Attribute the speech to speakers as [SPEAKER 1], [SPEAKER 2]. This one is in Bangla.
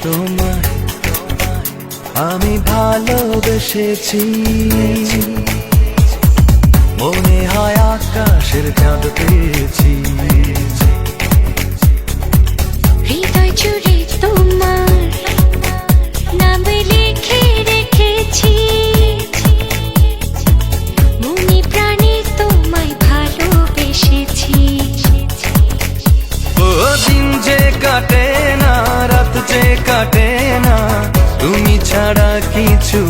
[SPEAKER 1] তোমায় আমি ভালোবেসেছি, মনে হয় আকাশের চাঁদ পেয়েছি।
[SPEAKER 2] হৃদয় জুড়ে তোমার নাম লিখে রেখেছি, মনে প্রাণে তোমায় ভালোবেসেছি।
[SPEAKER 1] ও দিন যে কাটে না, রাত যে কাটে না, তুমি ছাড়া কিছু